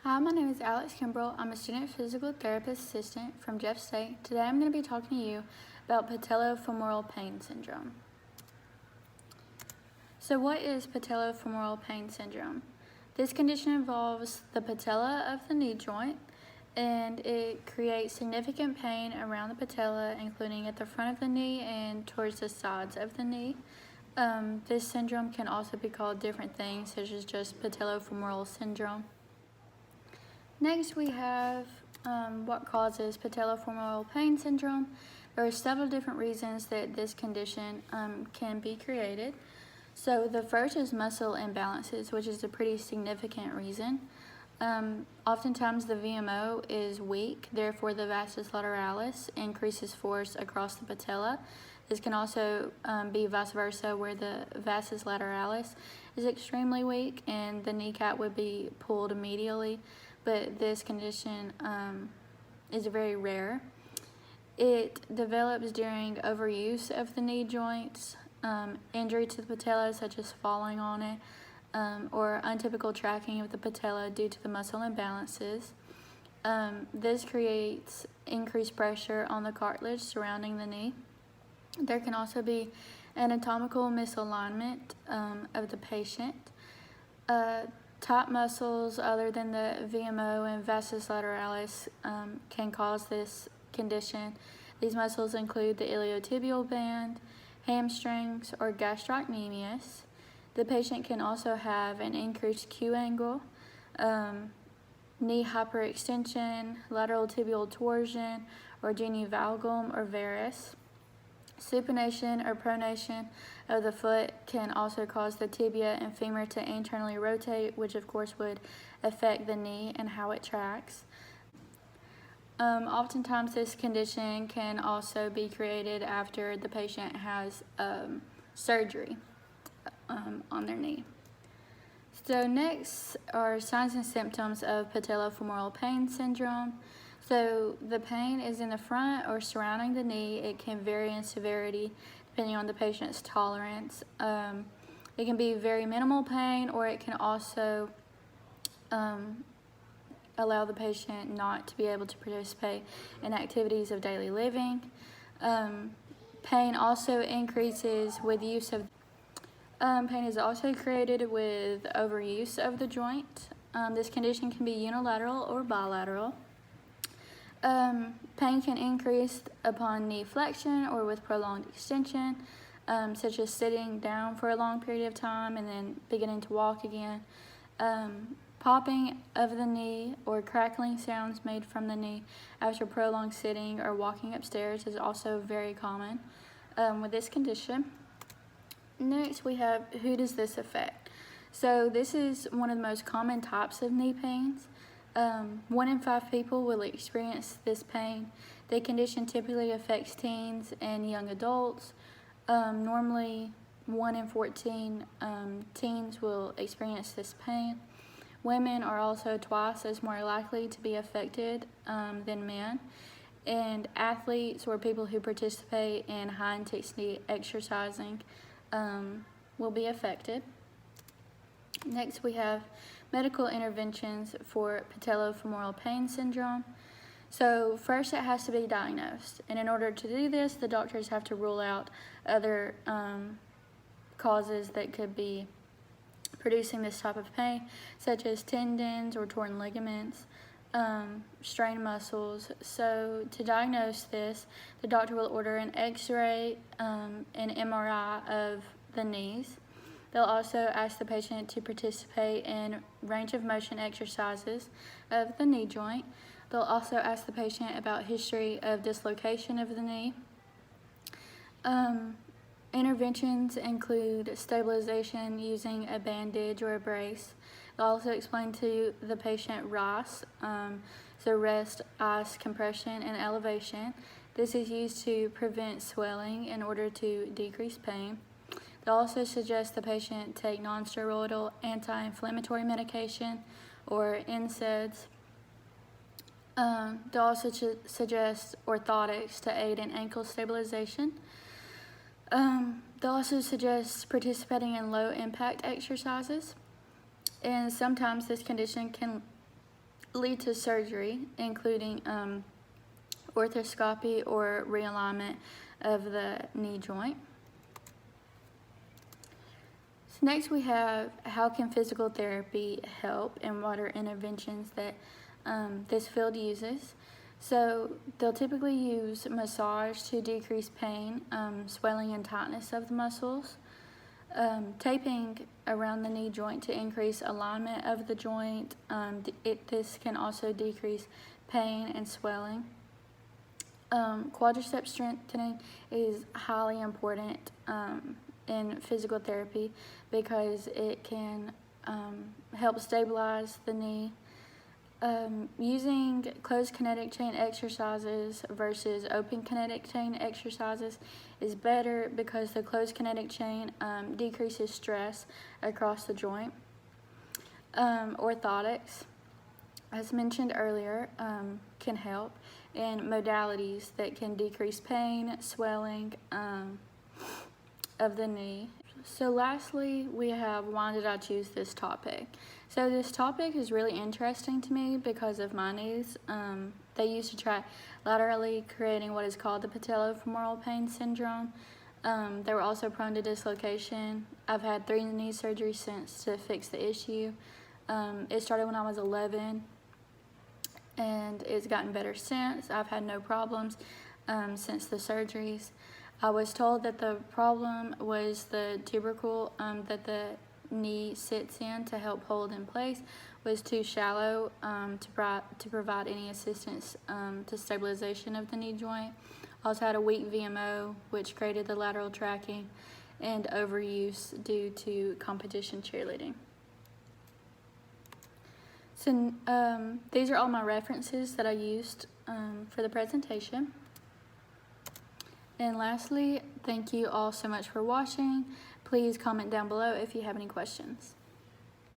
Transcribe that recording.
Hi, my name is Alex Kimbrell. I'm a student physical therapist assistant from Jeff State. Today I'm going to be talking to you about patellofemoral pain syndrome. So what is patellofemoral pain syndrome? This condition involves the patella of the knee joint, and it creates significant pain around the patella, including at the front of the knee and towards the sides of the knee. This syndrome can also be called different things, such as just patellofemoral syndrome. Next, we have what causes patellofemoral pain syndrome. There are several different reasons that this condition can be created. So the first is muscle imbalances, which is a pretty significant reason. Oftentimes the VMO is weak, therefore the vastus lateralis increases force across the patella. This can also be vice versa, where the vastus lateralis is extremely weak and the kneecap would be pulled immediately. But this condition is very rare. It develops during overuse of the knee joints, injury to the patella such as falling on it, or untypical tracking of the patella due to the muscle imbalances. This creates increased pressure on the cartilage surrounding the knee. There can also be anatomical misalignment of the patient. Top muscles other than the VMO and vastus lateralis can cause this condition. These muscles include the iliotibial band, hamstrings, or gastrocnemius. The patient can also have an increased Q angle, knee hyperextension, lateral tibial torsion, or genivalgum or varus. Supination or pronation of the foot can also cause the tibia and femur to internally rotate, which of course would affect the knee and how it tracks. Oftentimes this condition can also be created after the patient has surgery on their knee. So next are signs and symptoms of patellofemoral pain syndrome. So the pain is in the front or surrounding the knee. It can vary in severity depending on the patient's tolerance. It can be very minimal pain, or it can also allow the patient not to be able to participate in activities of daily living. Pain also increases with use of pain is also created with overuse of the joint. This condition can be unilateral or bilateral. Pain can increase upon knee flexion or with prolonged extension, such as sitting down for a long period of time and then beginning to walk again. Popping of the knee or crackling sounds made from the knee after prolonged sitting or walking upstairs is also very common with this condition. Next, we have who does this affect? So this is one of the most common types of knee pains. 1 in 5 people will experience this pain. The condition typically affects teens and young adults. Normally 1 in 14 teens will experience this pain. Women are also twice as more likely to be affected than men. And athletes or people who participate in high intensity exercising will be affected. Next, we have medical interventions for patellofemoral pain syndrome. So first it has to be diagnosed, and in order to do this, the doctors have to rule out other causes that could be producing this type of pain, such as tendons or torn ligaments, strained muscles. So to diagnose this, the doctor will order an x-ray, an MRI of the knees. They'll also ask the patient to participate in range of motion exercises of the knee joint. They'll also ask the patient about history of dislocation of the knee. Interventions include stabilization using a bandage or a brace. They'll also explain to the patient RICE, so rest, ice, compression, and elevation. This is used to prevent swelling in order to decrease pain. They'll also suggest the patient take non-steroidal anti-inflammatory medication or NSAIDs. They'll also suggest orthotics to aid in ankle stabilization. They'll also suggest participating in low impact exercises. And sometimes this condition can lead to surgery, including arthroscopy or realignment of the knee joint. So next we have, how can physical therapy help, and what are interventions that this field uses. So they'll typically use massage to decrease pain, swelling and tightness of the muscles, taping around the knee joint to increase alignment of the joint. This can also decrease pain and swelling. Quadricep strengthening is highly important in physical therapy because it can help stabilize the knee. Using closed kinetic chain exercises versus open kinetic chain exercises is better because the closed kinetic chain decreases stress across the joint. Orthotics, as mentioned earlier, can help in modalities that can decrease pain, swelling of the knee. So lastly, we have, why did I choose this topic? So this topic is really interesting to me because of my knees. They used to try laterally, creating what is called the patellofemoral pain syndrome. They were also prone to dislocation. I've had 3 knee surgeries since to fix the issue. It started when I was 11, and it's gotten better since. I've had no problems since the surgeries. I was told that the problem was the tubercle that the knee sits in to help hold in place was too shallow to provide any assistance to stabilization of the knee joint. I also had a weak VMO, which created the lateral tracking, and overuse due to competition cheerleading. So these are all my references that I used for the presentation. And lastly, thank you all so much for watching. Please comment down below if you have any questions.